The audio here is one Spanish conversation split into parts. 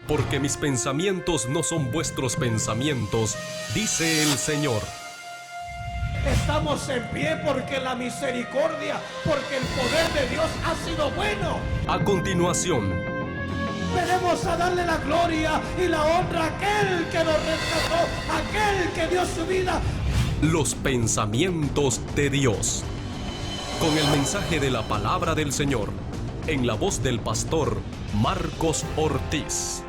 Porque mis pensamientos no son vuestros pensamientos, dice el Señor. Estamos en pie porque la misericordia, porque el poder de Dios ha sido bueno. A continuación, venimos a darle la gloria y la honra a aquel que nos rescató, aquel que dio su vida. los pensamientos de Dios. Con el mensaje de la palabra del Señor, en la voz del pastor Marcos Ortiz.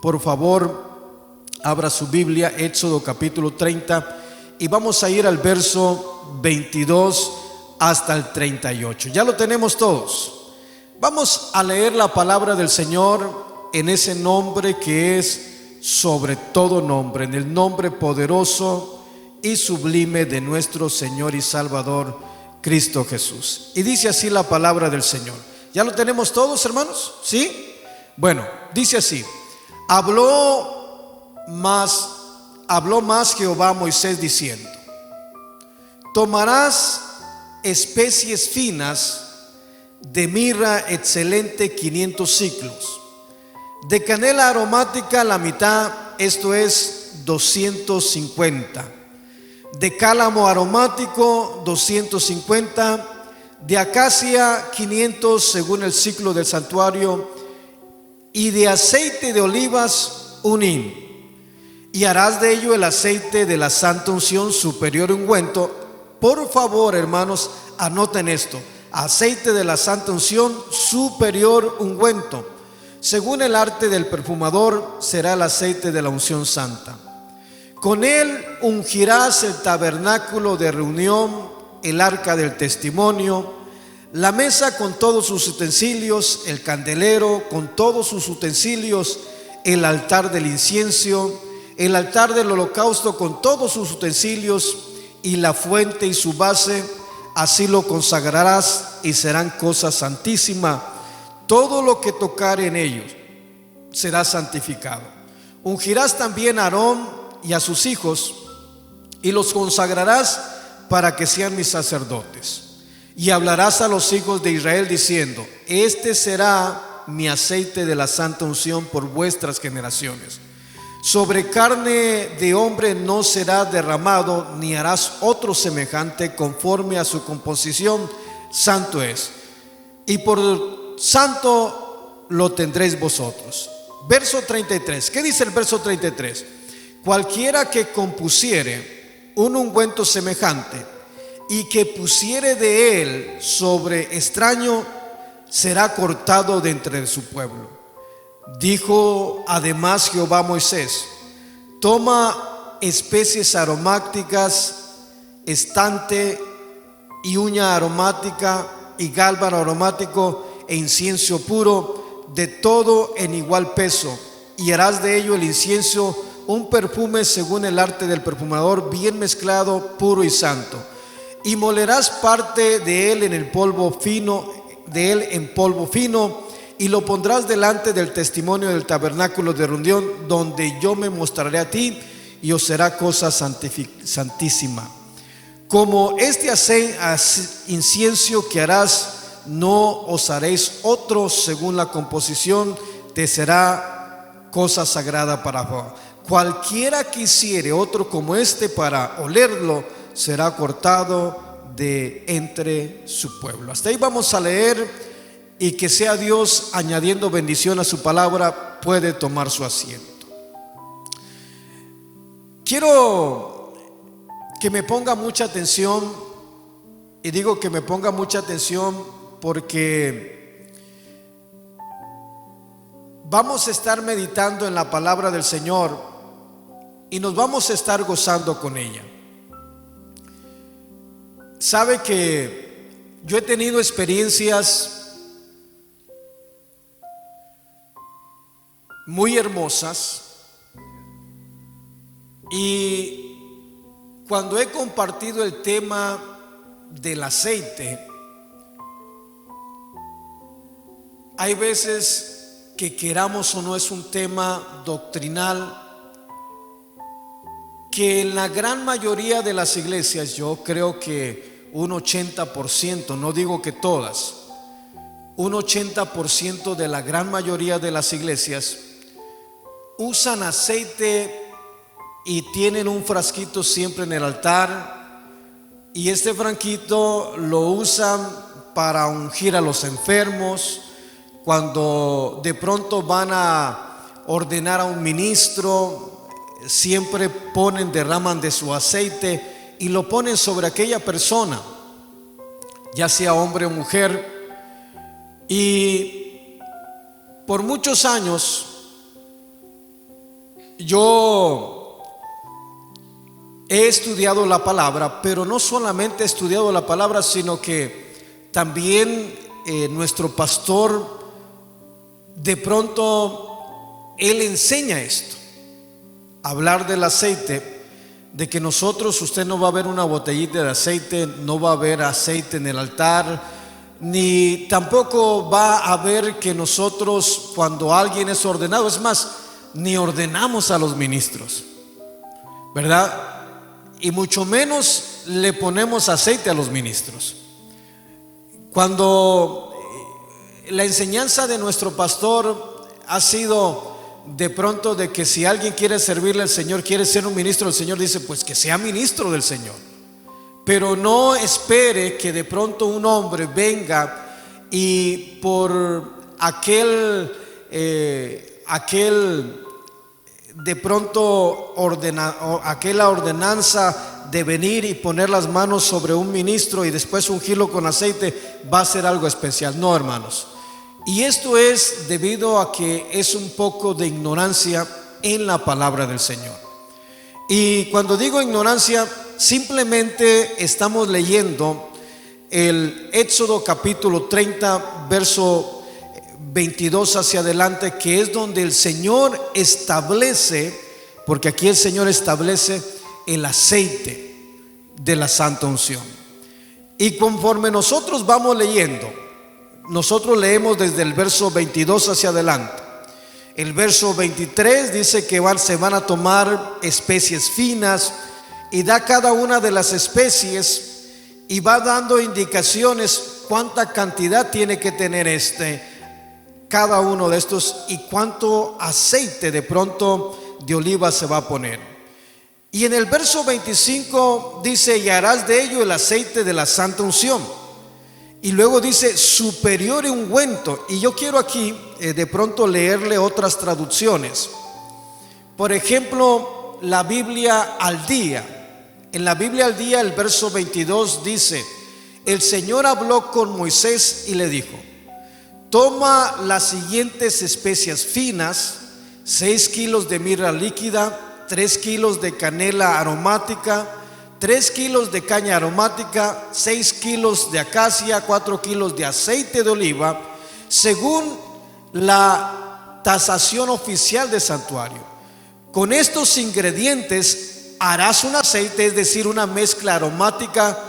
Por favor, abra su Biblia, Éxodo capítulo 30, y vamos a ir al verso 22 hasta el 38. Ya lo tenemos todos. Vamos a leer la palabra del Señor en ese nombre que es sobre todo nombre, en el nombre poderoso y sublime de nuestro Señor y Salvador Cristo Jesús. Y dice así la palabra del Señor. ¿Ya lo tenemos todos, hermanos? ¿Sí? Bueno, dice así: Habló más Jehová a Moisés diciendo: tomarás especies finas de mirra excelente 500 siclos, de canela aromática la mitad, esto es 250, de cálamo aromático 250, de acacia 500 según el ciclo del santuario, y de aceite de olivas un hin. Y harás de ello el aceite de la santa unción, superior ungüento. Por favor, hermanos, anoten esto: aceite de la santa unción, superior ungüento. Según el arte del perfumador, será el aceite de la unción santa. Con él ungirás el tabernáculo de reunión, el arca del testimonio, la mesa con todos sus utensilios, el candelero con todos sus utensilios, el altar del incienso, el altar del holocausto con todos sus utensilios, y la fuente y su base. Así lo consagrarás y serán cosa santísima. Todo lo que tocare en ellos será santificado. Ungirás también a Aarón y a sus hijos, y los consagrarás para que sean mis sacerdotes. Y hablarás a los hijos de Israel diciendo: este será mi aceite de la santa unción por vuestras generaciones. Sobre carne de hombre no será derramado, ni harás otro semejante conforme a su composición, santo es. Y por santo lo tendréis vosotros. Verso 33. ¿Qué dice el verso 33? Cualquiera que compusiere un ungüento semejante y que pusiere de él sobre extraño, será cortado de entre su pueblo. Dijo además Jehová a Moisés: toma especies aromáticas, estante y uña aromática y gálbano aromático e incienso puro, de todo en igual peso, y harás de ello el incienso un perfume según el arte del perfumador, bien mezclado, puro y santo. Y molerás parte de él en el polvo fino, y lo pondrás delante del testimonio del tabernáculo de reunión, donde yo me mostraré a ti, y os será cosa santísima. Como este incienso que harás, no os haréis otro según la composición, te será cosa sagrada para Jehová. Cualquiera que hiciere otro como este para olerlo, será cortado de entre su pueblo. Hasta ahí vamos a leer, y que sea Dios añadiendo bendición a su palabra. Puede tomar su asiento. Quiero que me ponga mucha atención, y digo que me ponga mucha atención porque vamos a estar meditando en la palabra del Señor y nos vamos a estar gozando con ella. Sabe que yo he tenido experiencias muy hermosas, y cuando he compartido el tema del aceite, hay veces que, queramos o no, es un tema doctrinal que en la gran mayoría de las iglesias, yo creo que un 80%, no digo que todas, un 80% de la gran mayoría de las iglesias usan aceite y tienen un frasquito siempre en el altar, y este frasquito lo usan para ungir a los enfermos. Cuando de pronto van a ordenar a un ministro, siempre derraman de su aceite y lo ponen sobre aquella persona, ya sea hombre o mujer. Y por muchos años yo he estudiado la palabra, pero no solamente he estudiado la palabra, sino que también nuestro pastor, de pronto él enseña esto, hablar del aceite, de que nosotros, usted no va a ver una botellita de aceite, no va a haber aceite en el altar, ni tampoco va a haber que nosotros, cuando alguien es ordenado, es más, ni ordenamos a los ministros, ¿verdad? Y mucho menos le ponemos aceite a los ministros. Cuando la enseñanza de nuestro pastor ha sido de pronto de que si alguien quiere servirle al Señor, quiere ser un ministro del Señor, dice pues que sea ministro del Señor, pero no espere que de pronto un hombre venga y por aquel de pronto aquella ordenanza de venir y poner las manos sobre un ministro y después ungirlo con aceite va a ser algo especial. No, hermanos. Y esto es debido a que es un poco de ignorancia en la palabra del Señor. Y cuando digo ignorancia, simplemente estamos leyendo el Éxodo capítulo 30, verso 22 hacia adelante, que es donde el Señor establece, porque aquí el Señor establece el aceite de la santa unción. Y conforme nosotros vamos leyendo, nosotros leemos desde el verso 22 hacia adelante. El verso 23 dice que se van a tomar especies finas, y da cada una de las especies y va dando indicaciones cuánta cantidad tiene que tener cada uno de estos y cuánto aceite de pronto de oliva se va a poner. Y en el verso 25 dice: y harás de ello el aceite de la santa unción. Y luego dice superior ungüento. Y yo quiero aquí de pronto leerle otras traducciones. Por ejemplo, la Biblia al día. En la Biblia al día, el verso 22 dice: el Señor habló con Moisés y le dijo: toma las siguientes especias finas, 6 kilos de mirra líquida, 3 kilos de canela aromática, 3 kilos de caña aromática, 6 kilos de acacia, 4 kilos de aceite de oliva, según la tasación oficial del santuario. Con estos ingredientes harás un aceite, es decir, una mezcla aromática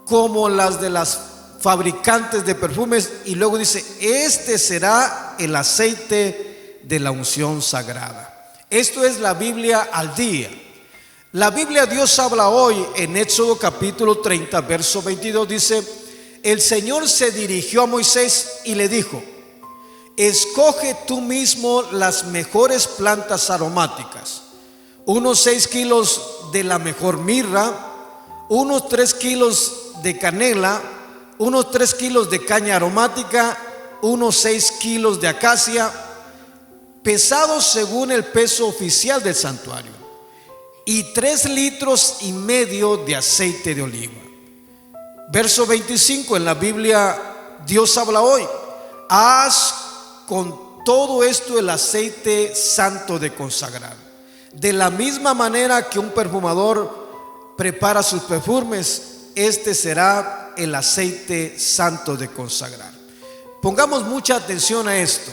como las de las fabricantes de perfumes. Y luego dice: este será el aceite de la unción sagrada. Esto es la Biblia al día. La Biblia Dios habla hoy en Éxodo capítulo 30, verso 22 dice: el Señor se dirigió a Moisés y le dijo: escoge tú mismo las mejores plantas aromáticas, unos 6 kilos de la mejor mirra, unos 3 kilos de canela, unos 3 kilos de caña aromática, unos 6 kilos de acacia, pesados según el peso oficial del santuario, y 3,5 litros de aceite de oliva. Verso 25 en la Biblia Dios habla hoy: haz con todo esto el aceite santo de consagrar. De la misma manera que un perfumador prepara sus perfumes, este será el aceite santo de consagrar. Pongamos mucha atención a esto,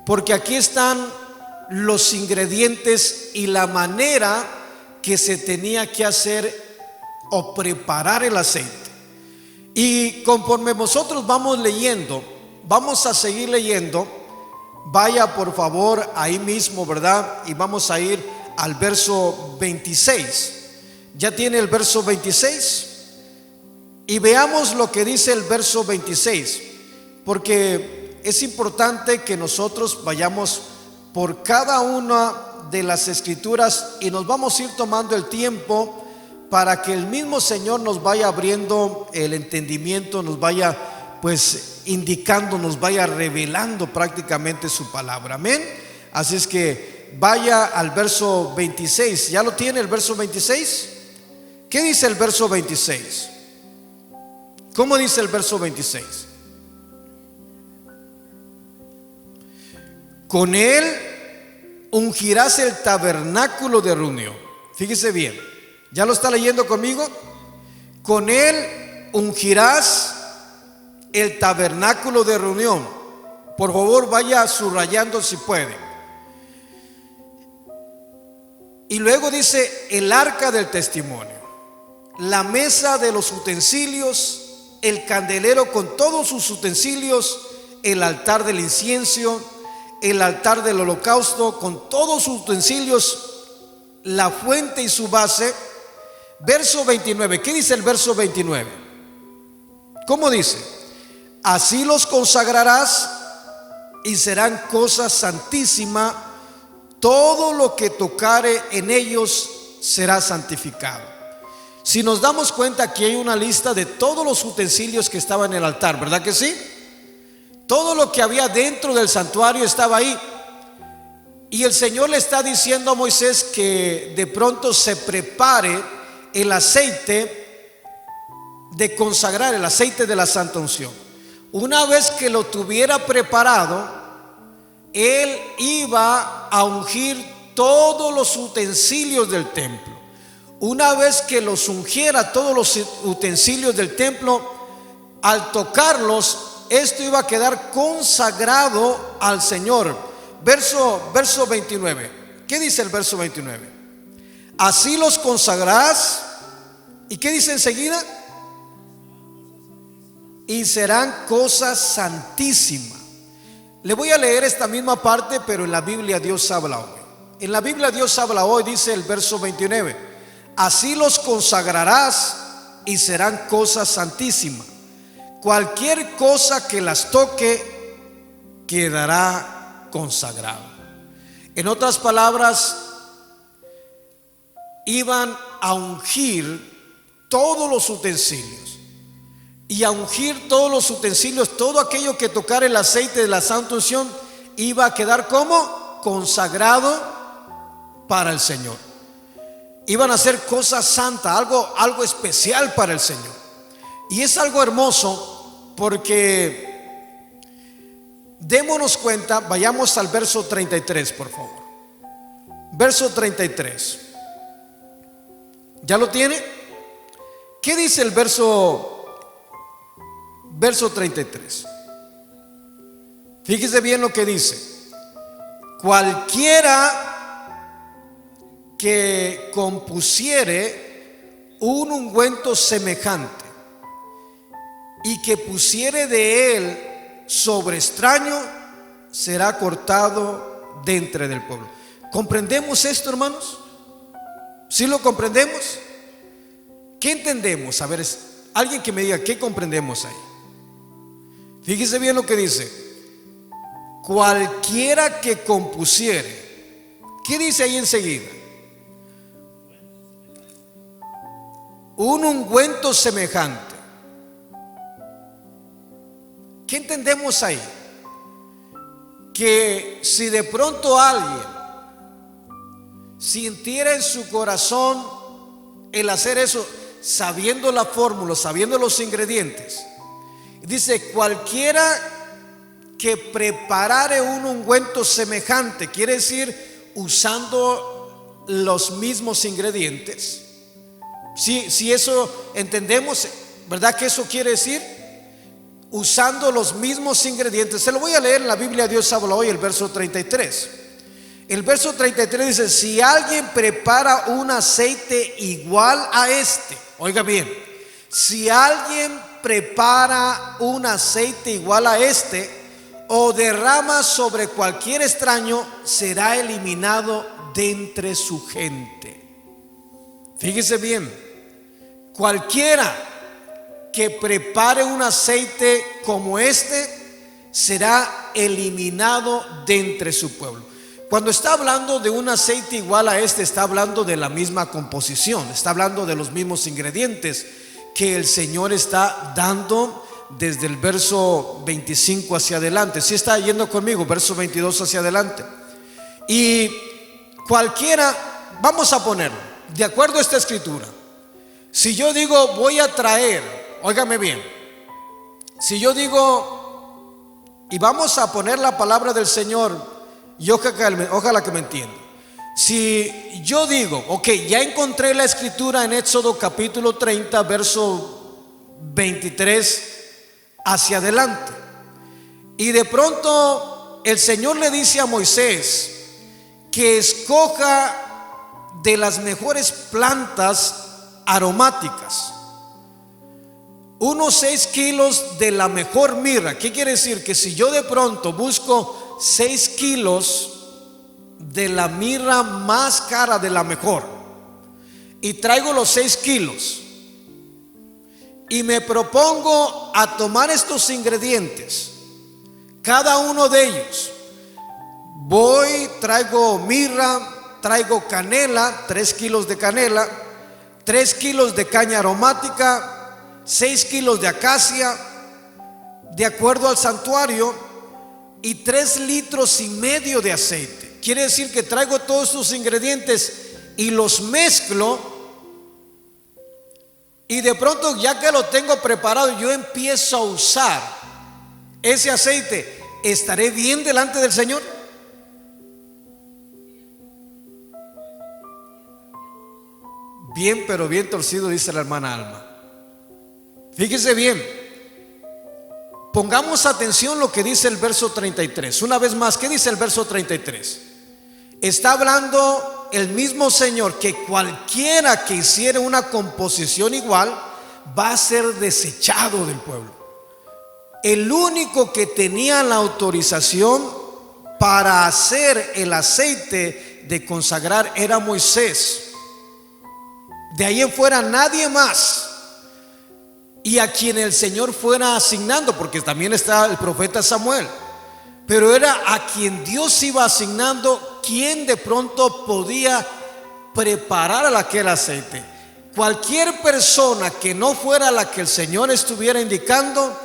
porque aquí están los ingredientes y la manera que se tenía que hacer o preparar el aceite. Y conforme nosotros vamos leyendo, vamos a seguir leyendo. Vaya por favor ahí mismo, ¿verdad? Y vamos a ir al verso 26. ¿Ya tiene el verso 26? Y veamos lo que dice el verso 26. porque es importante que nosotros vayamos por cada una de las escrituras y nos vamos a ir tomando el tiempo para que el mismo Señor nos vaya abriendo el entendimiento, nos vaya pues indicando, nos vaya revelando prácticamente su palabra. Amén. Así es que vaya al verso 26. ¿Ya lo tiene el verso 26? ¿Qué dice el verso 26? ¿Cómo dice el verso 26? Con él ungirás el tabernáculo de reunión. Fíjese bien, ¿ya lo está leyendo conmigo? Con él ungirás el tabernáculo de reunión. Por favor, vaya subrayando si puede. Y luego dice el arca del testimonio, la mesa de los utensilios, el candelero con todos sus utensilios, el altar del incienso, el altar del holocausto con todos sus utensilios, la fuente y su base. Verso 29. ¿Qué dice el verso 29? ¿Cómo dice? Así los consagrarás y serán cosa santísima, todo lo que tocare en ellos será santificado. Si nos damos cuenta, aquí hay una lista de todos los utensilios que estaban en el altar, ¿verdad que sí? Todo lo que había dentro del santuario estaba ahí. Y el Señor le está diciendo a Moisés que de pronto se prepare el aceite de consagrar, el aceite de la santa unción. Una vez que lo tuviera preparado, él iba a ungir todos los utensilios del templo. Una vez que los ungiera todos los utensilios del templo, al tocarlos, esto iba a quedar consagrado al Señor. Verso 29. ¿Qué dice el verso 29? Así los consagrarás. ¿Y qué dice enseguida? Y serán cosas santísimas. Le voy a leer esta misma parte, pero en la Biblia Dios habla hoy. En la Biblia Dios habla hoy, dice el verso 29. Así los consagrarás y serán cosas santísimas. Cualquier cosa que las toque quedará consagrado. En otras palabras, iban a ungir todos los utensilios. Y a ungir todos los utensilios, todo aquello que tocara el aceite de la santa unción, iba a quedar como consagrado para el Señor. Iban a hacer cosas santas, algo especial para el Señor. Y es algo hermoso porque démonos cuenta, vayamos al verso 33, por favor. Verso 33. ¿Ya lo tiene? ¿Qué dice el verso 33? Fíjese bien lo que dice. Cualquiera que compusiere un ungüento semejante y que pusiere de él sobre extraño, será cortado de entre del pueblo. ¿Comprendemos esto, hermanos? ¿Sí lo comprendemos? ¿Qué entendemos? A ver, alguien que me diga, ¿qué comprendemos ahí? Fíjese bien lo que dice. Cualquiera que compusiere. ¿Qué dice ahí enseguida? Un ungüento semejante. ¿Qué entendemos ahí? Que si de pronto alguien sintiera en su corazón el hacer eso, sabiendo la fórmula, sabiendo los ingredientes, dice, cualquiera que preparare un ungüento semejante, quiere decir usando los mismos ingredientes. Si eso entendemos, ¿verdad que eso quiere decir? Usando los mismos ingredientes. Se lo voy a leer en la Biblia Dios habla hoy, el verso 33. El verso 33 dice: si alguien prepara un aceite igual a este, oiga bien, si alguien prepara un aceite igual a este o derrama sobre cualquier extraño, será eliminado de entre su gente. Fíjese bien, cualquiera que prepare un aceite como este será eliminado de entre su pueblo. Cuando está hablando de un aceite igual a este, está hablando de la misma composición, está hablando de los mismos ingredientes que el Señor está dando desde el verso 25 hacia adelante. Si está yendo conmigo, verso 22 hacia adelante. Y cualquiera, vamos a ponerlo, de acuerdo a esta escritura. Si yo digo voy a traer, óigame bien, si yo digo, y vamos a poner la palabra del Señor, y ojalá que me entienda. Si yo digo, ok, ya encontré la escritura en Éxodo capítulo 30, verso 23 hacia adelante, y de pronto el Señor le dice a Moisés que escoja de las mejores plantas aromáticas unos 6 kilos de la mejor mirra. ¿Qué quiere decir? Que si yo de pronto busco 6 kilos de la mirra más cara, de la mejor, y traigo los 6 kilos y me propongo a tomar estos ingredientes, cada uno de ellos, voy, traigo mirra, traigo canela, 3 kilos de canela, 3 kilos de caña aromática, 6 kilos de acacia, de acuerdo al santuario, y 3,5 litros de aceite. Quiere decir que traigo todos estos ingredientes y los mezclo, y de pronto, ya que lo tengo preparado, yo empiezo a usar ese aceite. ¿Estaré bien delante del Señor? Bien, pero bien torcido, dice la hermana Alma. Fíjese bien, pongamos atención lo que dice el verso 33. Una vez más, ¿qué dice el verso 33? Está hablando el mismo Señor que cualquiera que hiciera una composición igual va a ser desechado del pueblo. El único que tenía la autorización para hacer el aceite de consagrar era Moisés. De ahí en fuera nadie más. Y a quien el Señor fuera asignando, porque también está el profeta Samuel, pero era a quien Dios iba asignando quien de pronto podía preparar aquel aceite. Cualquier persona que no fuera la que el Señor estuviera indicando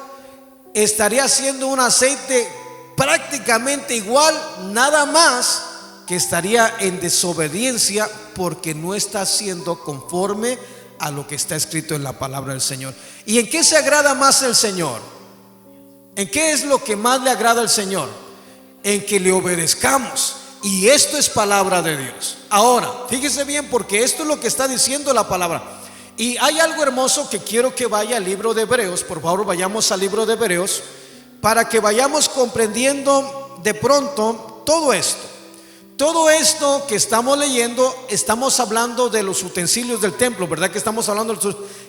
estaría haciendo un aceite prácticamente igual, nada más que estaría en desobediencia, porque no está haciendo conforme a lo que está escrito en la palabra del Señor. ¿Y en qué se agrada más el Señor? ¿En qué es lo que más le agrada al Señor? En que le obedezcamos. Y esto es palabra de Dios. Ahora, fíjese bien, porque esto es lo que está diciendo la palabra. Y hay algo hermoso que quiero que vaya al libro de Hebreos. Por favor, vayamos al libro de Hebreos, para que vayamos comprendiendo de pronto todo esto. Todo esto que estamos leyendo, estamos hablando de los utensilios del templo, ¿verdad? Que estamos hablando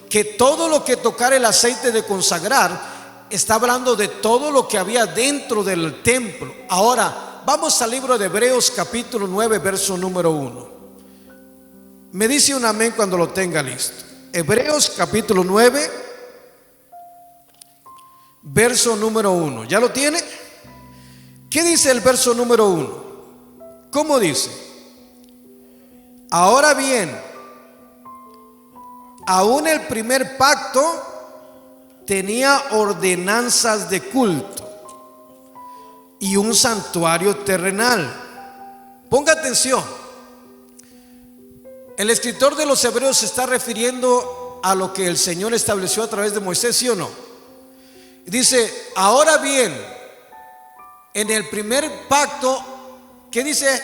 que todo lo que tocar el aceite de consagrar, está hablando de todo lo que había dentro del templo. Ahora, vamos al libro de Hebreos capítulo 9, verso número 1. Me dice un amén cuando lo tenga listo. Hebreos capítulo 9, verso número 1. ¿Ya lo tiene? ¿Qué dice el verso número 1? ¿Cómo dice? Ahora bien, aún el primer pacto tenía ordenanzas de culto y un santuario terrenal. Ponga atención. El escritor de los Hebreos se está refiriendo a lo que el Señor estableció a través de Moisés, ¿sí o no? Dice, ahora bien, en el primer pacto, ¿qué dice?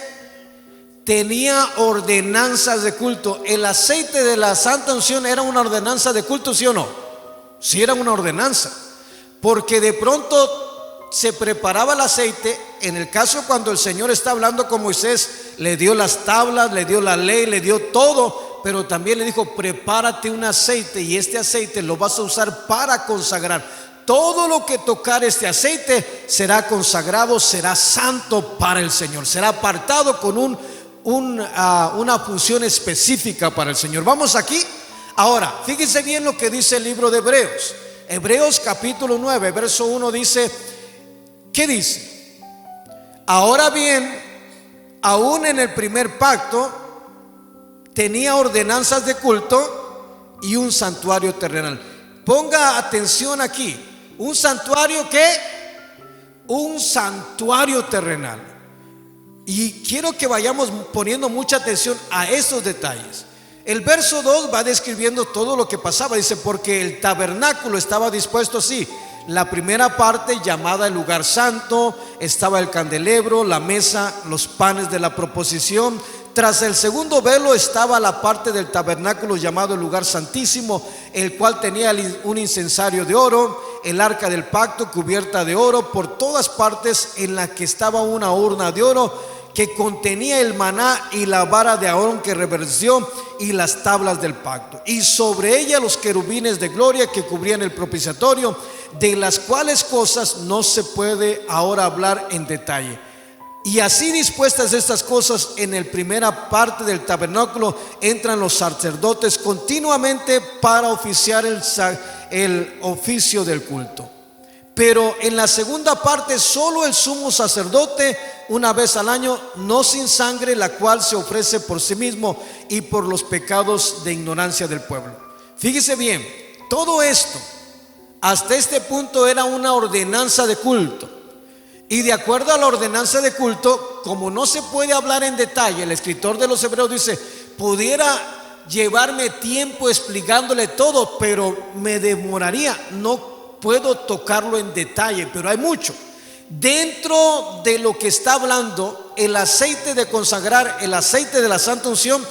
Tenía ordenanzas de culto. El aceite de la santa unción era una ordenanza de culto, ¿sí o no? Sí, era una ordenanza, porque de pronto se preparaba el aceite. En el caso cuando el Señor está hablando con Moisés, le dio las tablas, le dio la ley, le dio todo, pero también le dijo, prepárate un aceite, y este aceite lo vas a usar para consagrar. Todo lo que tocar este aceite será consagrado, será santo para el Señor, será apartado con una función específica para el Señor. Vamos aquí. Ahora, fíjense bien lo que dice el libro de Hebreos. Hebreos capítulo 9, verso 1 dice, ¿Qué dice? Ahora bien, aún en el primer pacto tenía ordenanzas de culto y un santuario terrenal. Ponga atención aquí. ¿Un santuario qué? Un santuario terrenal. Y quiero que vayamos poniendo mucha atención a estos detalles. El verso 2 va describiendo todo lo que pasaba. Dice, porque el tabernáculo estaba dispuesto así. La primera parte, llamada el lugar santo, estaba el candelabro, la mesa, los panes de la proposición. Tras el segundo velo estaba la parte del tabernáculo llamado el lugar santísimo, el cual tenía un incensario de oro, el arca del pacto cubierta de oro por todas partes, en la que estaba una urna de oro que contenía el maná y la vara de Aarón que reverdeció y las tablas del pacto, y sobre ella los querubines de gloria que cubrían el propiciatorio, de las cuales cosas no se puede ahora hablar en detalle. Y así dispuestas estas cosas, en la primera parte del tabernáculo entran los sacerdotes continuamente para oficiar el oficio del culto. Pero en la segunda parte solo el sumo sacerdote, una vez al año, no sin sangre, la cual se ofrece por sí mismo y por los pecados de ignorancia del pueblo. Fíjese bien, todo esto hasta este punto era una ordenanza de culto. Y de acuerdo a la ordenanza de culto, como no se puede hablar en detalle, el escritor de los Hebreos dice, pudiera llevarme tiempo explicándole todo, pero me demoraría, no puedo tocarlo en detalle, pero hay mucho. Dentro de lo que está hablando, el aceite de consagrar, el aceite de la santa unción,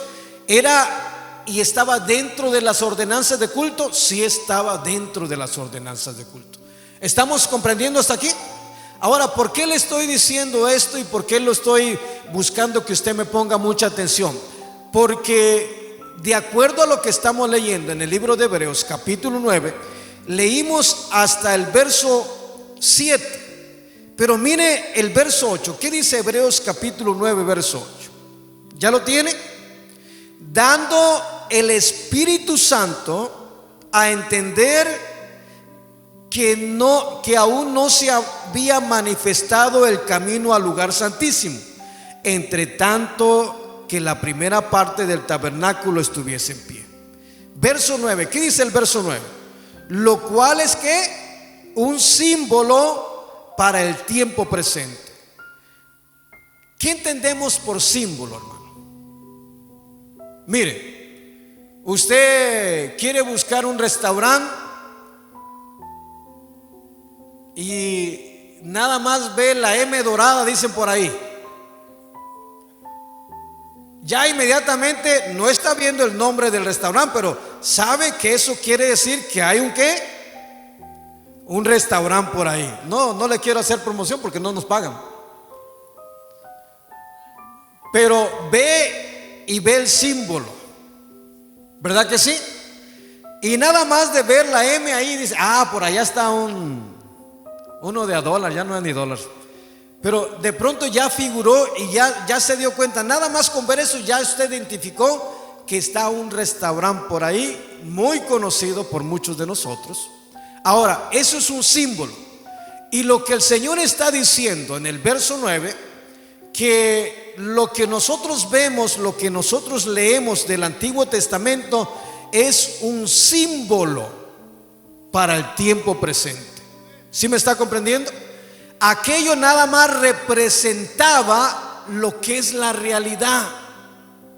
era y estaba dentro de las ordenanzas de culto. Sí, estaba dentro de las ordenanzas de culto. ¿Estamos comprendiendo hasta aquí? Ahora, ¿por qué le estoy diciendo esto y por qué lo estoy buscando que usted me ponga mucha atención? Porque de acuerdo a lo que estamos leyendo en el libro de Hebreos capítulo 9, leímos hasta el verso 7, pero mire el verso 8. ¿Qué dice Hebreos capítulo 9 verso 8? ¿Ya lo tiene? Dando el Espíritu Santo a entender que aún no se había manifestado el camino al lugar santísimo, entre tanto que la primera parte del tabernáculo estuviese en pie. Verso 9, ¿qué dice el verso 9? Lo cual es que un símbolo para el tiempo presente. ¿Qué entendemos por símbolo, hermano? Mire, usted quiere buscar un restaurante y nada más ve la M dorada, dicen por ahí. Ya inmediatamente no está viendo el nombre del restaurante, pero sabe que eso quiere decir que hay un ¿qué? Un restaurante por ahí. No le quiero hacer promoción porque no nos pagan. Pero ve el símbolo, ¿verdad que sí? Y nada más de ver la M ahí dice, por allá está uno de $1, ya no es ni dólares. Pero de pronto ya figuró y ya se dio cuenta. Nada más con ver eso ya usted identificó que está un restaurante por ahí muy conocido por muchos de nosotros. Ahora, eso es un símbolo. Y lo que el Señor está diciendo en el verso 9, que lo que nosotros vemos, lo que nosotros leemos del Antiguo Testamento es un símbolo para el tiempo presente. ¿Sí me está comprendiendo? Aquello nada más representaba lo que es la realidad.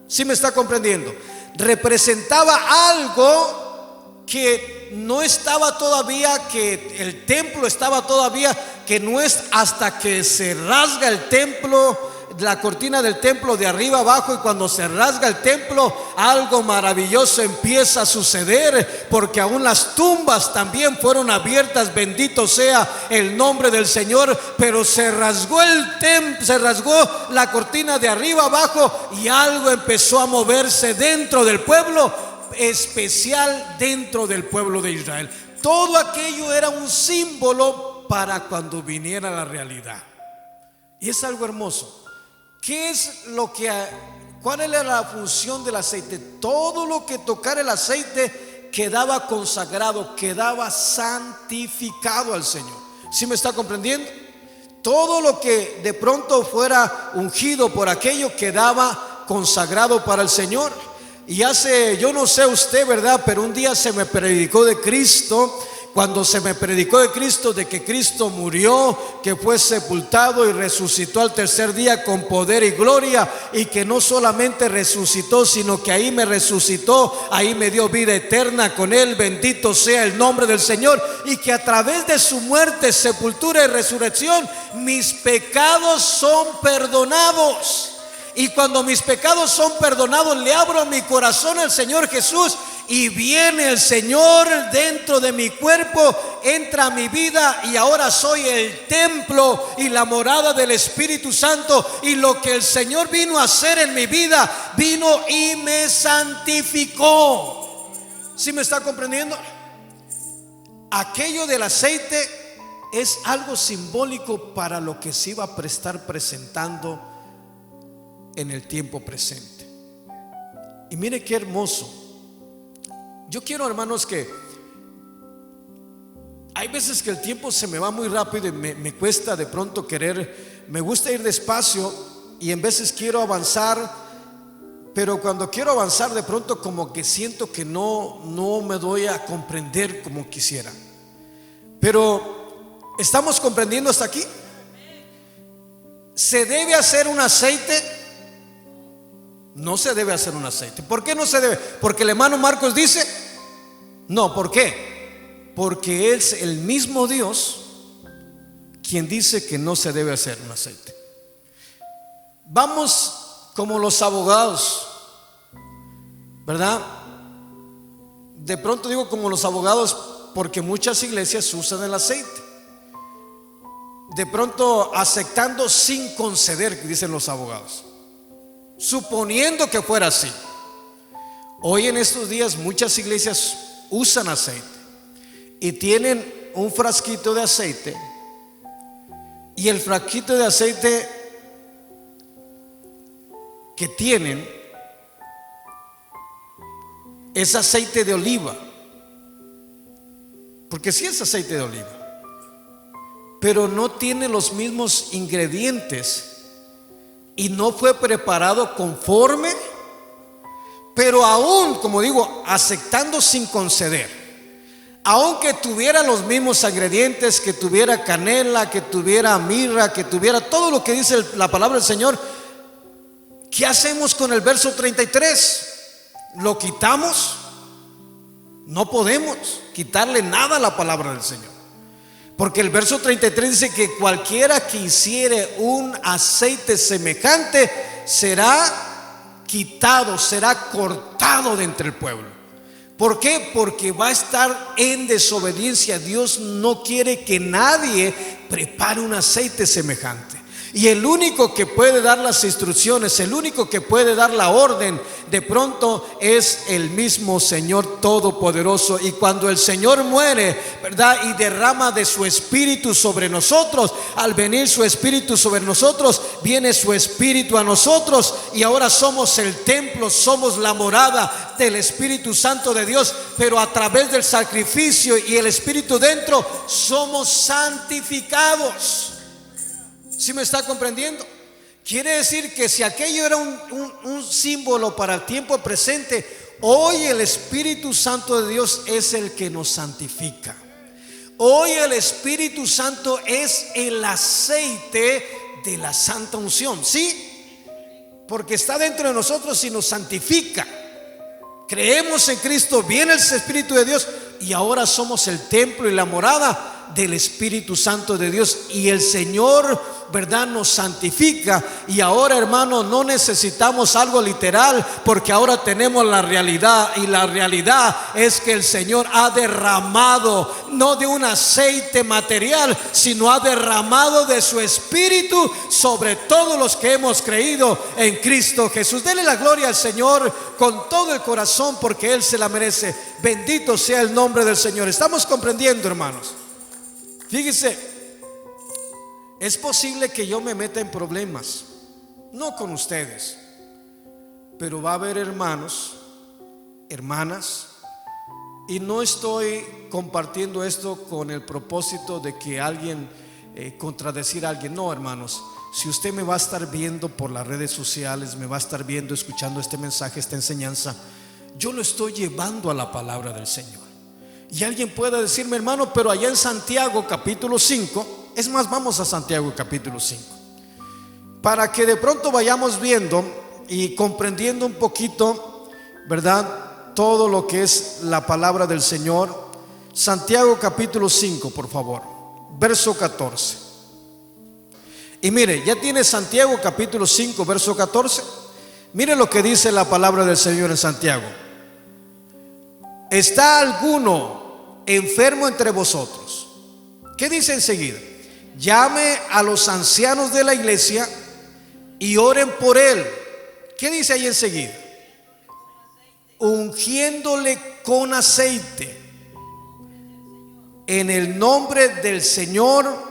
¿Sí me está comprendiendo? Representaba algo que no estaba todavía, que el templo estaba todavía, que no es hasta que se rasga el templo, la cortina del templo de arriba abajo, y cuando se rasga el templo algo maravilloso empieza a suceder, porque aún las tumbas también fueron abiertas, bendito sea el nombre del Señor. Pero se rasgó el templo, se rasgó la cortina de arriba abajo y algo empezó a moverse dentro del pueblo, especial dentro del pueblo de Israel. Todo aquello era un símbolo para cuando viniera la realidad. Y es algo hermoso. ¿Qué es cuál era la función del aceite? Todo lo que tocara el aceite quedaba consagrado, quedaba santificado al Señor. ¿Sí me está comprendiendo? todo lo que de pronto fuera ungido por aquello quedaba consagrado para el Señor. Y yo no sé usted, ¿verdad? Pero un día se me predicó de Cristo. Cuando se me predicó de Cristo, de que Cristo murió, que fue sepultado y resucitó al tercer día con poder y gloria, y que no solamente resucitó, sino que ahí me resucitó, ahí me dio vida eterna con Él, bendito sea el nombre del Señor, y que a través de su muerte, sepultura y resurrección, mis pecados son perdonados. Y cuando mis pecados son perdonados, le abro mi corazón al Señor Jesús, y viene el Señor dentro de mi cuerpo, entra a mi vida, y ahora soy el templo y la morada del Espíritu Santo. Y lo que el Señor vino a hacer en mi vida, vino y me santificó. ¿Sí me está comprendiendo? Aquello del aceite es algo simbólico para lo que se iba a estar presentando en el tiempo presente. Y mire qué hermoso. Yo quiero, hermanos, que hay veces que el tiempo se me va muy rápido y me cuesta de pronto me gusta ir despacio, y en veces quiero avanzar, pero cuando quiero avanzar de pronto como que siento que no me doy a comprender como quisiera. Pero ¿estamos comprendiendo hasta aquí? ¿Se debe hacer un aceite? No se debe hacer un aceite. ¿Por qué no se debe? Porque el hermano Marcos dice no. ¿Por qué? Porque es el mismo Dios quien dice que no se debe hacer un aceite. Vamos como los abogados, ¿verdad? De pronto digo como los abogados porque muchas iglesias usan el aceite, de pronto aceptando sin conceder, dicen los abogados, suponiendo que fuera así. Hoy en estos días muchas iglesias usan aceite y tienen un frasquito de aceite, y el frasquito de aceite que tienen es aceite de oliva, porque sí es aceite de oliva, pero no tiene los mismos ingredientes y no fue preparado conforme, pero aún, como digo, aceptando sin conceder, aunque tuviera los mismos ingredientes, que tuviera canela, que tuviera mirra, que tuviera todo lo que dice la palabra del Señor. ¿Qué hacemos con el verso 33? ¿Lo quitamos? No podemos quitarle nada a la palabra del Señor, porque el verso 33 dice que cualquiera que hiciere un aceite semejante será quitado, será cortado de entre el pueblo. ¿Por qué? Porque va a estar en desobediencia. Dios no quiere que nadie prepare un aceite semejante. Y el único que puede dar las instrucciones, el único que puede dar la orden, de pronto es el mismo Señor Todopoderoso. Y cuando el Señor muere, ¿verdad?, y derrama de su Espíritu sobre nosotros, al venir su Espíritu sobre nosotros, viene su Espíritu a nosotros, y ahora somos el templo, somos la morada del Espíritu Santo de Dios. Pero a través del sacrificio y el Espíritu dentro, somos santificados. ¿Sí me está comprendiendo? Quiere decir que si aquello era un símbolo para el tiempo presente, hoy el Espíritu Santo de Dios es el que nos santifica. Hoy el Espíritu Santo es el aceite de la santa unción, ¿sí? Porque está dentro de nosotros y nos santifica. Creemos en Cristo, viene el Espíritu de Dios, y ahora somos el templo y la morada del Espíritu Santo de Dios. Y el Señor, ¿verdad?, nos santifica. Y ahora, hermano, no necesitamos algo literal, porque ahora tenemos la realidad. Y la realidad es que el Señor ha derramado, no de un aceite material, sino ha derramado de su Espíritu sobre todos los que hemos creído en Cristo Jesús. Dele la gloria al Señor con todo el corazón, porque Él se la merece. Bendito sea el nombre del Señor. ¿Estamos comprendiendo, hermanos? Fíjese, es posible que yo me meta en problemas, no con ustedes, pero va a haber hermanos, hermanas, y no estoy compartiendo esto con el propósito de que alguien contradecir a alguien. No, hermanos, si usted me va a estar viendo por las redes sociales, me va a estar viendo, escuchando este mensaje, esta enseñanza, yo lo estoy llevando a la palabra del Señor. Y alguien puede decirme, hermano, pero allá en Santiago capítulo 5, es más, vamos a Santiago capítulo 5, para que de pronto vayamos viendo y comprendiendo un poquito, ¿verdad?, todo lo que es la palabra del Señor. Santiago capítulo 5, por favor, verso 14. Y mire, ya tiene Santiago capítulo 5, verso 14. Mire lo que dice la palabra del Señor en Santiago. ¿Está alguno enfermo entre vosotros? ¿Qué dice enseguida? Llame a los ancianos de la iglesia y oren por él. ¿Qué dice ahí enseguida? Ungiéndole con aceite en el nombre del Señor.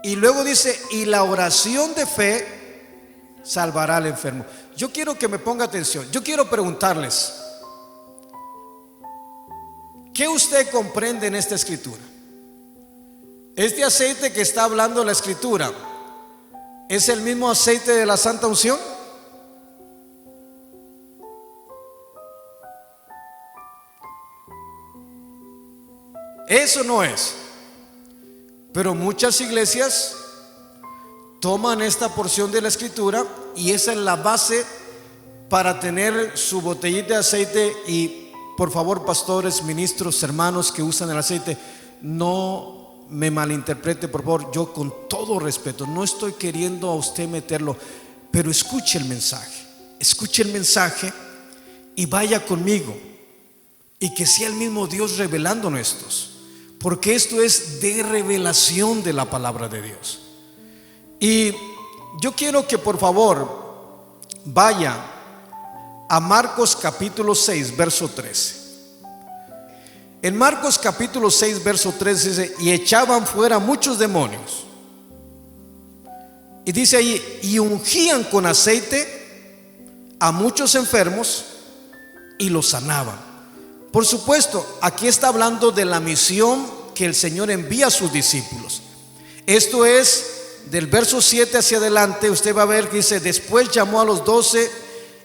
Y luego dice, y la oración de fe salvará al enfermo. Yo quiero que me ponga atención. Yo quiero preguntarles, ¿qué usted comprende en esta escritura? Este aceite que está hablando la escritura, ¿es el mismo aceite de la Santa Unción? Eso no es. Pero muchas iglesias toman esta porción de la escritura y esa es la base para tener su botellita de aceite. Y por favor, pastores, ministros, hermanos que usan el aceite, no me malinterprete, por favor. Yo con todo respeto no estoy queriendo a usted meterlo, pero escuche el mensaje y vaya conmigo, y que sea el mismo Dios revelándonos estos, porque esto es de revelación de la palabra de Dios. Y yo quiero que por favor vaya a Marcos capítulo 6, verso 13. En Marcos capítulo 6, verso 13 dice, y echaban fuera muchos demonios. Y dice ahí, y ungían con aceite a muchos enfermos y los sanaban. Por supuesto, aquí está hablando de la misión que el Señor envía a sus discípulos. Esto es del verso 7 hacia adelante. Usted va a ver que dice, después llamó a los 12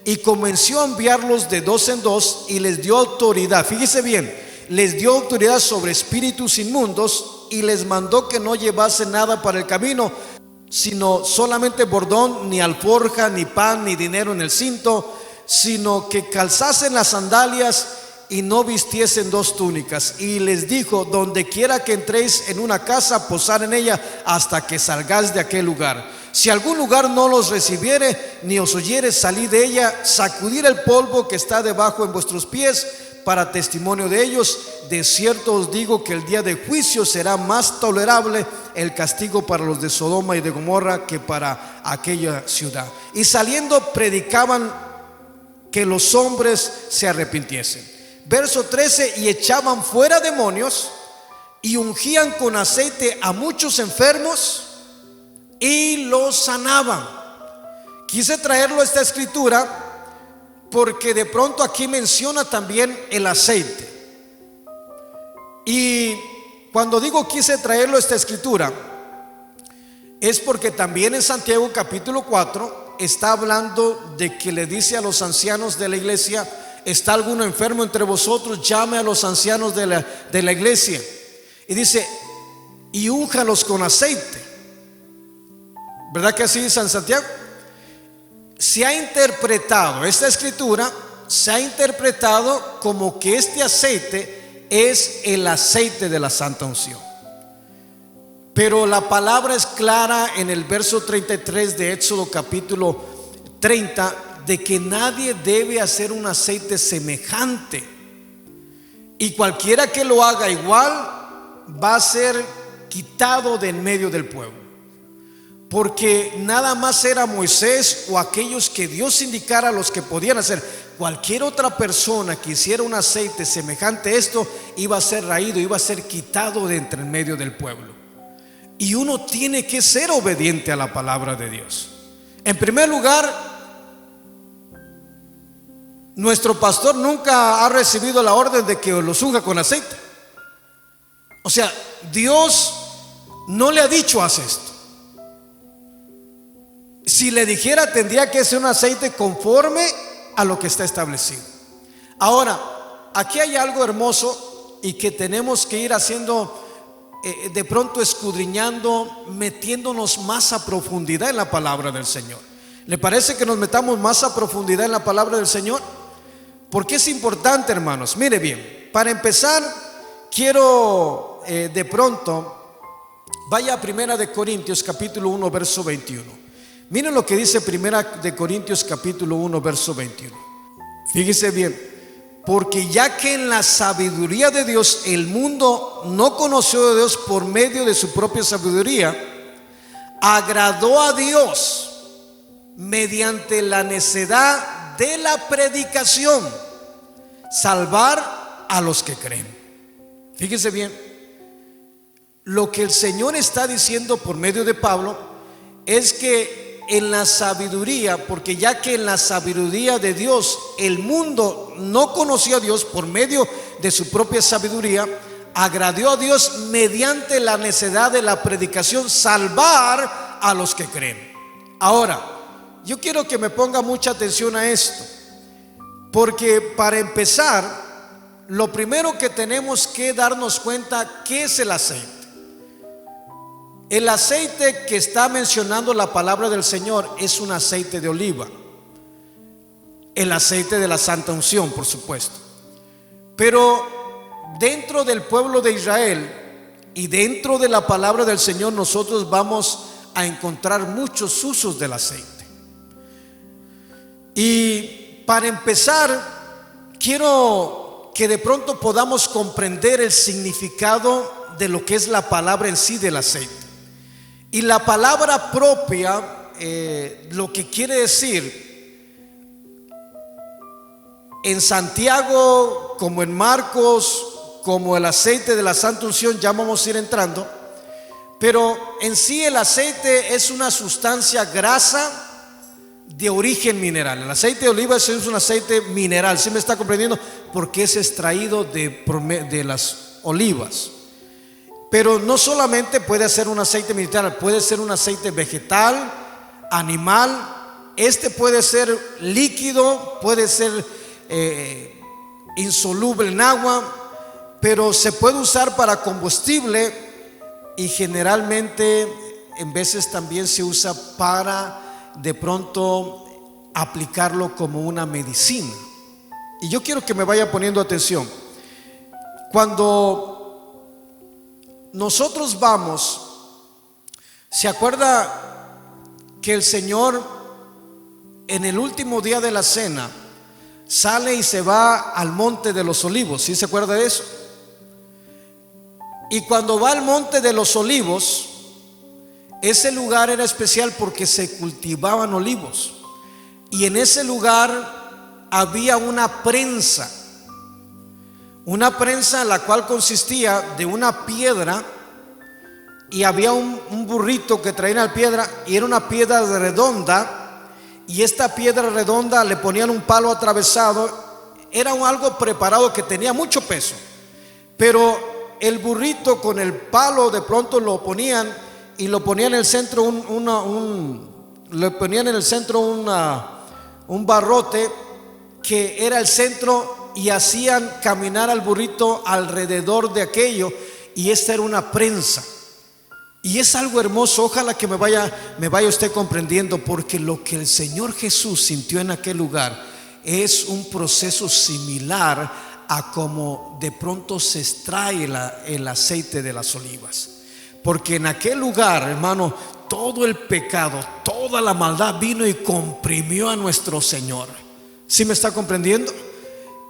y comenzó a enviarlos de dos en dos y les dio autoridad. Fíjese bien, les dio autoridad sobre espíritus inmundos y les mandó que no llevasen nada para el camino, sino solamente bordón, ni alforja, ni pan, ni dinero en el cinto, sino que calzasen las sandalias y no vistiesen dos túnicas. Y les dijo, donde quiera que entréis en una casa, posad en ella hasta que salgáis de aquel lugar. Si algún lugar no los recibiere, ni os oyere, salid de ella, sacudir el polvo que está debajo en vuestros pies, para testimonio de ellos. De cierto os digo que el día de juicio será más tolerable el castigo para los de Sodoma y de Gomorra que para aquella ciudad. Y saliendo predicaban que los hombres se arrepintiesen. Verso 13, y echaban fuera demonios y ungían con aceite a muchos enfermos y los sanaban. Quise traerlo a esta escritura porque de pronto aquí menciona también el aceite. Y cuando digo quise traerlo a esta escritura, es porque también en Santiago capítulo 4 está hablando de que le dice a los ancianos de la iglesia, ¿está alguno enfermo entre vosotros? Llame a los ancianos de la iglesia. Y dice, y únjalos con aceite. ¿Verdad que así dice en Santiago? Se ha interpretado, esta escritura se ha interpretado como que este aceite es el aceite de la Santa Unción. Pero la palabra es clara en el verso 33 de Éxodo capítulo 30, de que nadie debe hacer un aceite semejante, y cualquiera que lo haga igual va a ser quitado de en medio del pueblo. Porque nada más era Moisés o aquellos que Dios indicara a los que podían hacer. Cualquier otra persona que hiciera un aceite semejante a esto iba a ser raído, iba a ser quitado de entre en medio del pueblo. Y uno tiene que ser obediente a la palabra de Dios. En primer lugar, nuestro pastor nunca ha recibido la orden de que los unja con aceite. O sea, Dios no le ha dicho haz esto. Si le dijera, tendría que ser un aceite conforme a lo que está establecido. Ahora, aquí hay algo hermoso y que tenemos que ir haciendo, de pronto escudriñando, metiéndonos más a profundidad en la palabra del Señor. ¿Le parece que nos metamos más a profundidad en la palabra del Señor? Porque es importante, hermanos. Mire bien, para empezar, quiero de pronto, vaya a Primera de Corintios capítulo 1 verso 21. Miren lo que dice Primera de Corintios capítulo 1 verso 21. Fíjese bien, porque ya que en la sabiduría de Dios el mundo no conoció a Dios por medio de su propia sabiduría, agradó a Dios mediante la necedad de la predicación salvar a los que creen. Fíjese bien, lo que el Señor está diciendo por medio de Pablo es que en la sabiduría, porque ya que en la sabiduría de Dios el mundo no conoció a Dios por medio de su propia sabiduría, agradó a Dios mediante la necedad de la predicación salvar a los que creen. Ahora, yo quiero que me ponga mucha atención a esto, porque para empezar, lo primero que tenemos que darnos cuenta, ¿qué es el aceite? El aceite que está mencionando la palabra del Señor es un aceite de oliva, el aceite de la santa unción, por supuesto. Pero dentro del pueblo de Israel y dentro de la palabra del Señor, nosotros vamos a encontrar muchos usos del aceite. Y para empezar, quiero que de pronto podamos comprender el significado de lo que es la palabra en sí del aceite. Y la palabra propia, lo que quiere decir, en Santiago, como en Marcos, como el aceite de la santa unción, ya vamos a ir entrando. Pero en sí el aceite es una sustancia grasa de origen mineral. El aceite de oliva es un aceite mineral, ¿sí me está comprendiendo? Porque es extraído de las olivas. Pero no solamente puede ser un aceite mineral, puede ser un aceite vegetal, animal. Este puede ser líquido, puede ser insoluble en agua, pero se puede usar para combustible y generalmente en veces también se usa para de pronto aplicarlo como una medicina. Y yo quiero que me vaya poniendo atención. Cuando nosotros vamos, ¿se acuerda que el Señor en el último día de la cena sale y se va al monte de los olivos? ¿Sí se acuerda de eso? Y cuando va al monte de los olivos, ese lugar era especial porque se cultivaban olivos. Y en ese lugar había una prensa en la cual consistía de una piedra, y había un burrito que traía la piedra, y era una piedra redonda, y esta piedra redonda le ponían un palo atravesado. Era algo preparado que tenía mucho peso, pero el burrito con el palo de pronto lo ponían y lo ponían en el centro le ponían en el centro un barrote que era el centro, y hacían caminar al burrito alrededor de aquello, y esta era una prensa. Y es algo hermoso. Ojalá que me vaya usted comprendiendo, porque lo que el Señor Jesús sintió en aquel lugar es un proceso similar a como de pronto se extrae el aceite de las olivas. Porque en aquel lugar, hermano, todo el pecado, toda la maldad vino y comprimió a nuestro Señor. ¿Sí me está comprendiendo?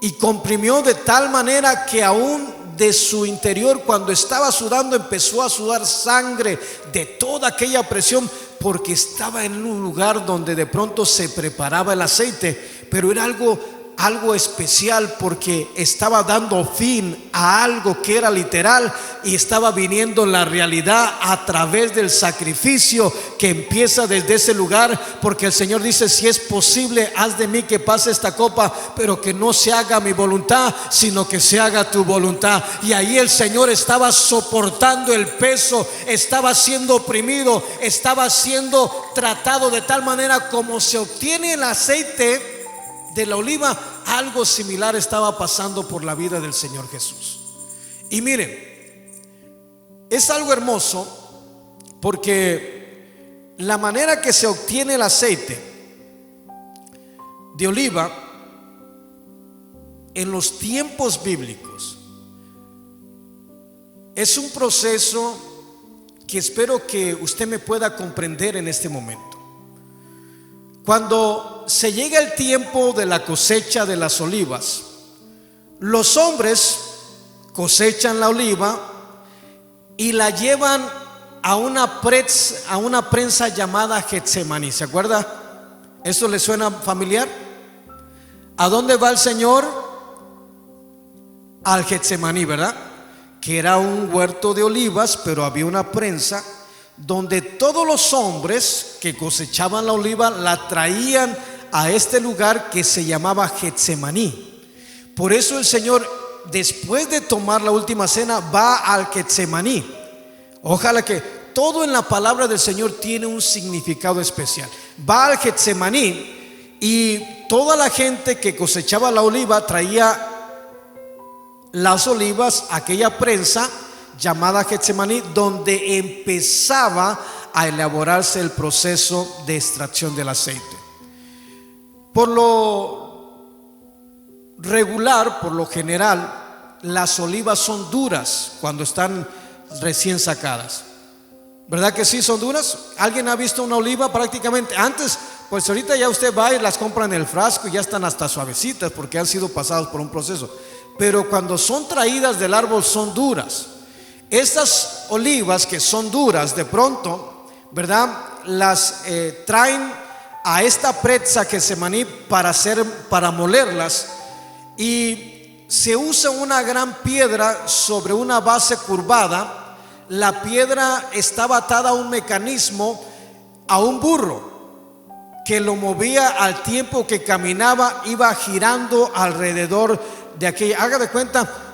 Y comprimió de tal manera que aún de su interior, cuando estaba sudando, empezó a sudar sangre de toda aquella presión, porque estaba en un lugar donde de pronto se preparaba el aceite, pero era algo algo especial, porque estaba dando fin a algo que era literal y estaba viniendo la realidad a través del sacrificio que empieza desde ese lugar, porque el Señor dice: si es posible, haz de mí que pase esta copa, pero que no se haga mi voluntad, sino que se haga tu voluntad. Y ahí el Señor estaba soportando el peso, estaba siendo oprimido, estaba siendo tratado de tal manera como se obtiene el aceite de la oliva. Algo similar estaba pasando por la vida del Señor Jesús. Y miren, es algo hermoso, porque la manera que se obtiene el aceite de oliva en los tiempos bíblicos es un proceso que espero que usted me pueda comprender en este momento. Cuando se llega el tiempo de la cosecha de las olivas, los hombres cosechan la oliva y la llevan a una prensa llamada Getsemaní. ¿Se acuerda? ¿Eso le suena familiar? ¿A dónde va el Señor? Al Getsemaní, ¿verdad? Que era un huerto de olivas, pero había una prensa donde todos los hombres que cosechaban la oliva la traían a este lugar que se llamaba Getsemaní. Por eso el Señor, después de tomar la última cena, va al Getsemaní. Ojalá que todo en la palabra del Señor tiene un significado especial. Va al Getsemaní y toda la gente que cosechaba la oliva traía las olivas a aquella prensa llamada Getsemaní, donde empezaba a elaborarse el proceso de extracción del aceite. Por lo regular, por lo general, las olivas son duras cuando están recién sacadas. ¿Verdad que sí son duras? ¿Alguien ha visto una oliva? Prácticamente antes, pues ahorita ya usted va y las compra en el frasco y ya están hasta suavecitas porque han sido pasadas por un proceso. Pero cuando son traídas del árbol son duras. Estas olivas que son duras, de pronto, ¿verdad? Las traen a esta prensa Getsemaní para molerlas, y se usa una gran piedra sobre una base curvada. La piedra estaba atada a un mecanismo, a un burro que lo movía al tiempo que caminaba, iba girando alrededor de aquella. Haga de cuenta.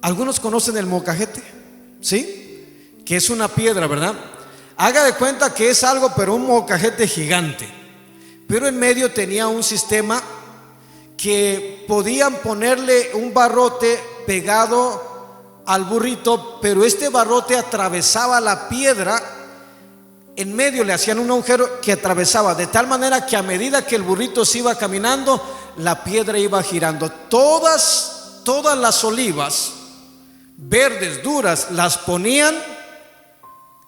Algunos conocen el molcajete, ¿sí? Que es una piedra, ¿verdad? Haga de cuenta que es algo, pero un molcajete gigante. Pero en medio tenía un sistema que podían ponerle un barrote pegado al burrito, pero este barrote atravesaba la piedra. En medio le hacían un agujero que atravesaba, de tal manera que a medida que el burrito se iba caminando, la piedra iba girando. Todas las olivas verdes, duras, las ponían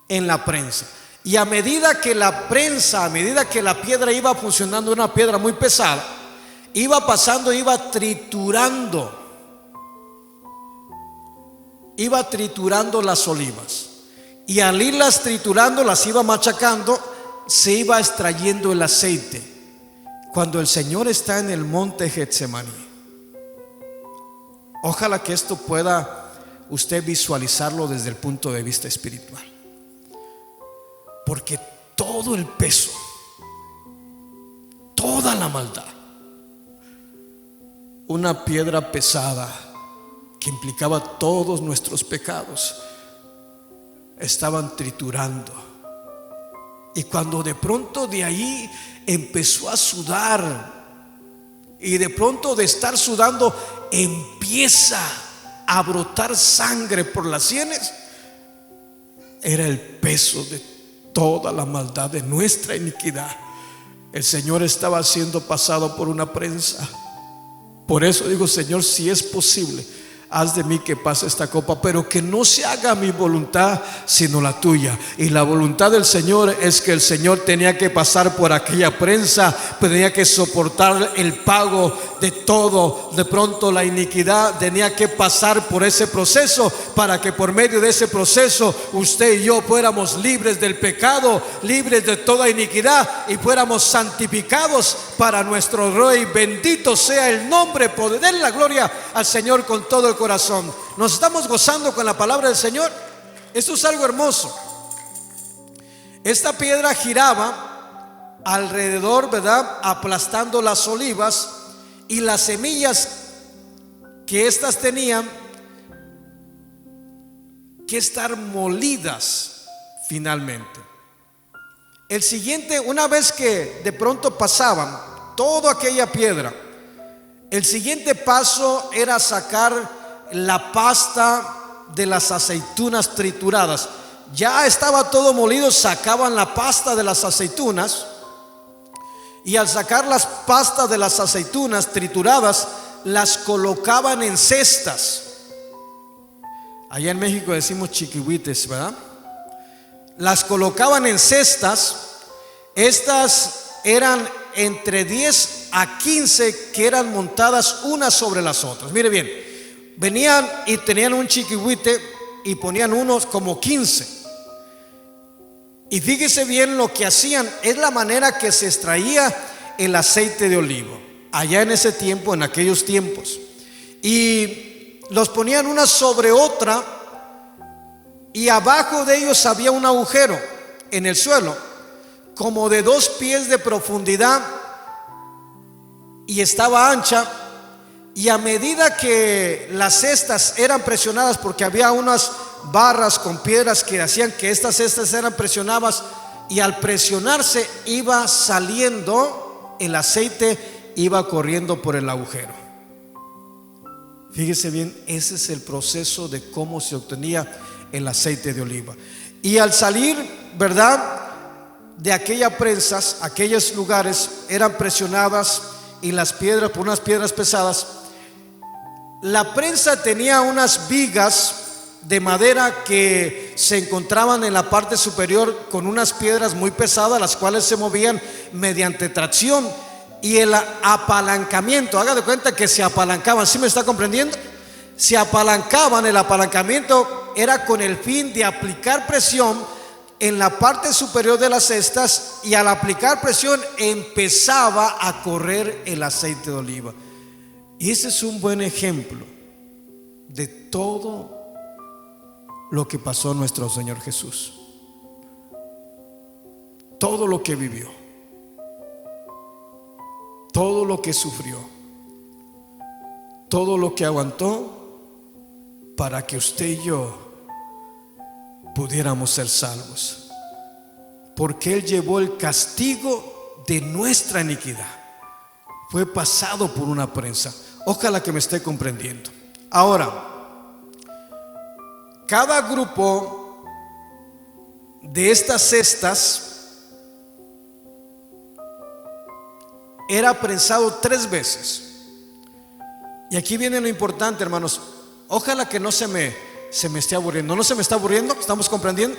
en la prensa, y a medida que la piedra iba funcionando, una piedra muy pesada, iba pasando, iba triturando las olivas, y al irlas triturando, las iba machacando, se iba extrayendo el aceite. Cuando el Señor está en el monte Getsemaní, ojalá que esto pueda usted visualizarlo desde el punto de vista espiritual, porque todo el peso, toda la maldad, una piedra pesada que implicaba todos nuestros pecados, estaban triturando. Y cuando de pronto de ahí empezó a sudar, y de pronto de estar sudando empieza a brotar sangre por las sienes, era el peso de toda la maldad de nuestra iniquidad. El Señor estaba siendo pasado por una prensa. Por eso digo: Señor, si es posible, haz de mí que pase esta copa, pero que no se haga mi voluntad sino la tuya. Y la voluntad del Señor es que el Señor tenía que pasar por aquella prensa, tenía que soportar el pago de todo, de pronto la iniquidad, tenía que pasar por ese proceso para que por medio de ese proceso usted y yo fuéramos libres del pecado, libres de toda iniquidad y fuéramos santificados para nuestro Rey. Bendito sea el nombre, poder, denle la gloria al Señor con todo el corazón. Nos estamos gozando con la palabra del Señor. Esto es algo hermoso. Esta piedra giraba alrededor, ¿verdad?, aplastando las olivas, y las semillas que éstas tenían que estar molidas finalmente. El siguiente, una vez que de pronto pasaban toda aquella piedra, el siguiente paso era sacar la pasta de las aceitunas trituradas. Ya estaba todo molido, sacaban la pasta de las aceitunas, y al sacar las pastas de las aceitunas trituradas, las colocaban en cestas. Allá en México decimos chiquihuites, ¿verdad? Las colocaban en cestas. Estas eran entre 10 a 15 que eran montadas unas sobre las otras. Mire bien, venían y tenían un chiquihuite y ponían unos como 15. Y fíjese bien lo que hacían, es la manera que se extraía el aceite de olivo allá en ese tiempo, en aquellos tiempos. Y los ponían una sobre otra, y abajo de ellos había un agujero en el suelo, como de 2 pies de profundidad, y estaba ancha. Y a medida que las cestas eran presionadas, porque había unas barras con piedras que hacían que estas cestas eran presionadas, y al presionarse iba saliendo el aceite, iba corriendo por el agujero. Fíjese bien, ese es el proceso de cómo se obtenía el aceite de oliva. Y al salir, ¿verdad?, de aquellas prensas, aquellos lugares eran presionadas, y las piedras, por unas piedras pesadas. La prensa tenía unas vigas de madera que se encontraban en la parte superior con unas piedras muy pesadas, las cuales se movían mediante tracción y el apalancamiento. Haga de cuenta que se apalancaban. ¿Sí me está comprendiendo? Se apalancaban. El apalancamiento era con el fin de aplicar presión en la parte superior de las cestas, y al aplicar presión empezaba a correr el aceite de oliva. Y ese es un buen ejemplo de todo lo que pasó nuestro Señor Jesús, todo lo que vivió, todo lo que sufrió, todo lo que aguantó para que usted y yo pudiéramos ser salvos, porque Él llevó el castigo de nuestra iniquidad. Fue pasado por una prensa. Ojalá que me esté comprendiendo. Ahora, cada grupo de estas cestas era prensado 3 veces. Y aquí viene lo importante, hermanos. Ojalá que no se me esté aburriendo. ¿No se me está aburriendo? ¿Estamos comprendiendo?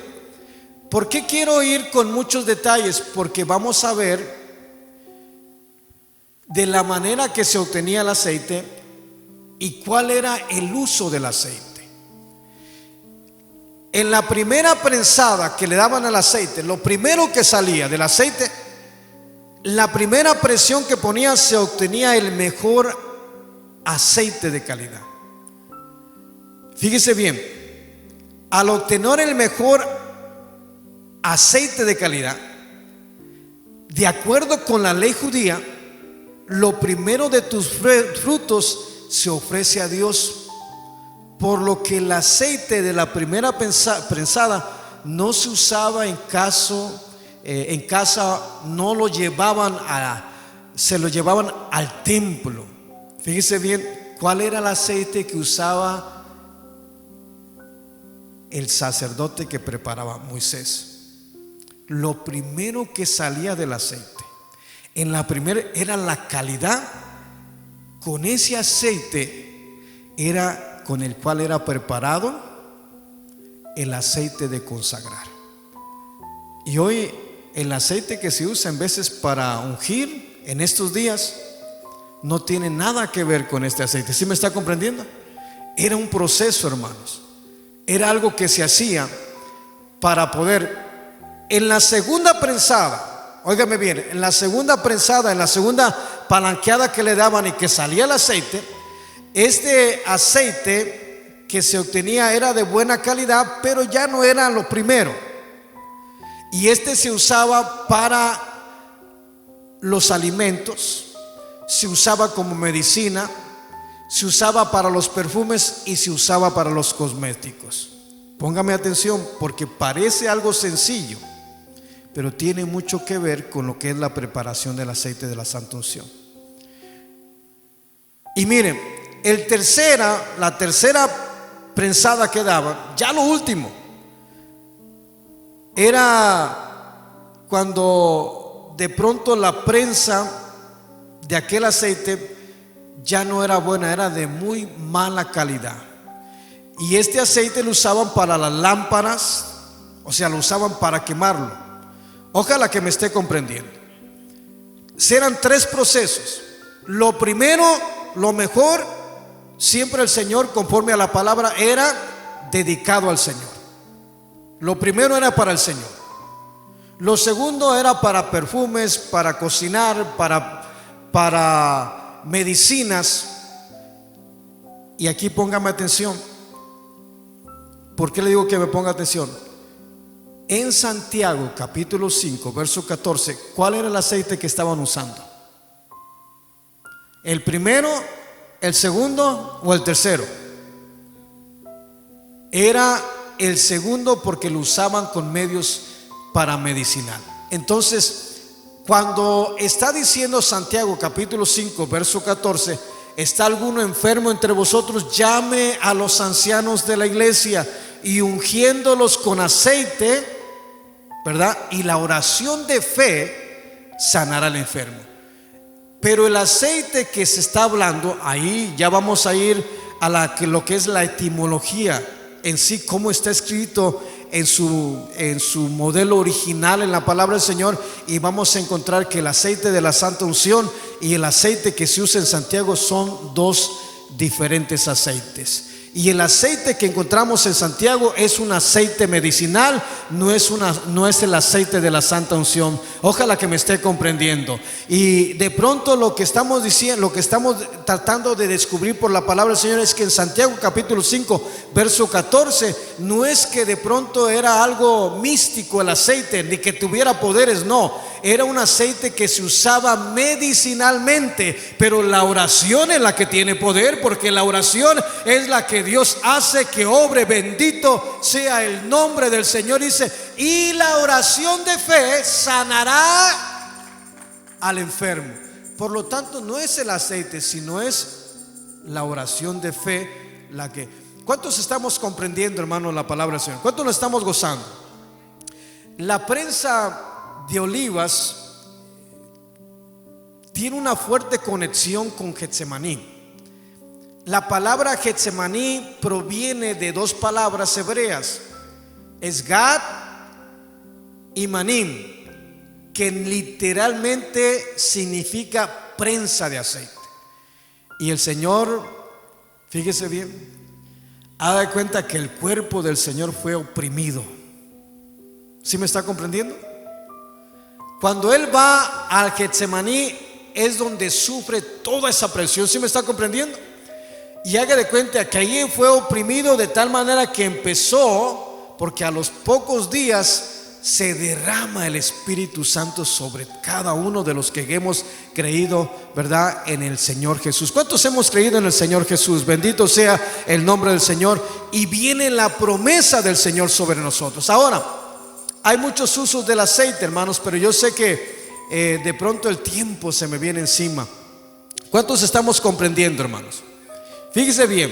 ¿Por qué quiero ir con muchos detalles? Porque vamos a ver de la manera que se obtenía el aceite y cuál era el uso del aceite. En la primera prensada que le daban al aceite, lo primero que salía del aceite, la primera presión que ponía, se obtenía el mejor aceite de calidad. Fíjese bien, al obtener el mejor aceite de calidad, de acuerdo con la ley judía, lo primero de tus frutos se ofrece a Dios, por lo que el aceite de la primera prensada no se usaba en casa, no lo llevaban se lo llevaban al templo. Fíjese bien cuál era el aceite que usaba el sacerdote que preparaba Moisés. Lo primero que salía del aceite, en la primera, era la calidad. Con ese aceite era con el cual era preparado el aceite de consagrar. Y hoy el aceite que se usa en veces para ungir en estos días no tiene nada que ver con este aceite. ¿Sí me está comprendiendo? Era un proceso, hermanos. Era algo que se hacía para poder, en la segunda prensada, óigame bien, en la segunda prensada, en la segunda palanqueada que le daban y que salía el aceite, este aceite que se obtenía era de buena calidad, pero ya no era lo primero. Y este se usaba para los alimentos, se usaba como medicina, se usaba para los perfumes y se usaba para los cosméticos. Póngame atención, porque parece algo sencillo, pero tiene mucho que ver con lo que es la preparación del aceite de la Santa Unción. Y miren, la tercera prensada que daba, ya lo último, era cuando de pronto la prensa de aquel aceite ya no era buena, era de muy mala calidad. Y este aceite lo usaban para las lámparas, o sea, lo usaban para quemarlo. Ojalá que me esté comprendiendo. Eran 3 procesos. Lo primero, lo mejor, siempre el Señor, conforme a la palabra, era dedicado al Señor. Lo primero era para el Señor. Lo segundo era para perfumes, para cocinar, para medicinas. Y aquí póngame atención. ¿Por qué le digo que me ponga atención? En Santiago capítulo 5 verso 14, ¿cuál era el aceite que estaban usando? ¿El primero, el segundo o el tercero? Era el segundo, porque lo usaban con medios para medicinal. Entonces, cuando está diciendo Santiago capítulo 5 verso 14, ¿está alguno enfermo entre vosotros? Llame a los ancianos de la iglesia y ungiéndolos con aceite, ¿verdad? Y la oración de fe sanará al enfermo. Pero el aceite que se está hablando, ahí ya vamos a ir a lo que es la etimología en sí, cómo está escrito en su modelo original en la palabra del Señor, y vamos a encontrar que el aceite de la Santa Unción y el aceite que se usa en Santiago son 2 diferentes aceites. Y el aceite que encontramos en Santiago es un aceite medicinal, no es el aceite de la Santa Unción. Ojalá que me esté comprendiendo. Y de pronto lo que estamos diciendo, lo que estamos tratando de descubrir por la palabra del Señor, es que en Santiago capítulo 5 verso 14, no es que de pronto era algo místico el aceite, ni que tuviera poderes, no. Era un aceite que se usaba medicinalmente, pero la oración es la que tiene poder, porque la oración es la que Dios hace que obre. Bendito sea el nombre del Señor. Dice, y la oración de fe sanará al enfermo. Por lo tanto, no es el aceite, sino es la oración de fe la que... ¿Cuántos estamos comprendiendo, hermano, la palabra del Señor? ¿Cuántos lo estamos gozando? La prensa de olivas tiene una fuerte conexión con Getsemaní. La palabra Getsemaní proviene de 2 palabras hebreas, es Gad y Manim, que literalmente significa prensa de aceite. Y el Señor, fíjese bien, haga cuenta que el cuerpo del Señor fue oprimido. ¿Sí me está comprendiendo? Cuando Él va al Getsemaní es donde sufre toda esa presión. ¿Sí me está comprendiendo? Y haga de cuenta que allí fue oprimido de tal manera que empezó, porque a los pocos días se derrama el Espíritu Santo sobre cada uno de los que hemos creído, ¿verdad?, en el Señor Jesús. ¿Cuántos hemos creído en el Señor Jesús? Bendito sea el nombre del Señor. Y viene la promesa del Señor sobre nosotros. Ahora, hay muchos usos del aceite, hermanos, pero yo sé que de pronto el tiempo se me viene encima. ¿Cuántos estamos comprendiendo, hermanos? Fíjese bien,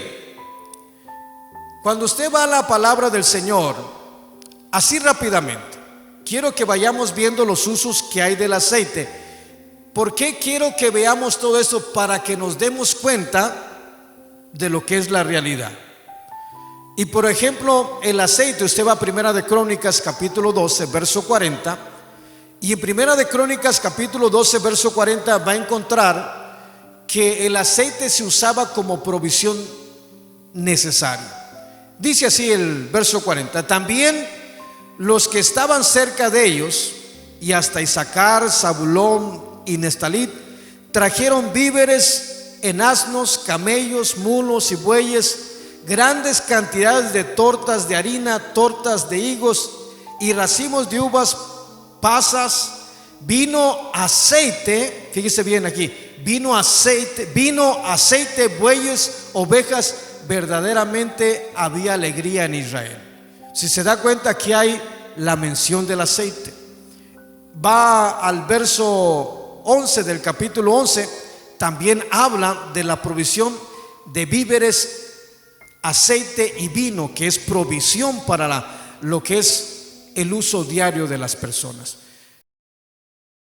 cuando usted va a la palabra del Señor, así rápidamente, quiero que vayamos viendo los usos que hay del aceite. ¿Por qué quiero que veamos todo esto? Para que nos demos cuenta de lo que es la realidad. Y por ejemplo, el aceite, usted va a Primera de Crónicas capítulo 12, verso 40, y en Primera de Crónicas capítulo 12, verso 40 va a encontrar que el aceite se usaba como provisión necesaria. Dice así el verso 40: también los que estaban cerca de ellos, y hasta Isaacar, Zabulón y Neftalí, trajeron víveres en asnos, camellos, mulos y bueyes, grandes cantidades de tortas de harina, tortas de higos y racimos de uvas, pasas, vino, aceite. Fíjese bien aquí: vino, aceite, bueyes, ovejas. Verdaderamente había alegría en Israel. Si se da cuenta, aquí hay la mención del aceite. Va al verso 11 del capítulo 11, también habla de la provisión de víveres, aceite y vino, que es provisión para lo que es el uso diario de las personas.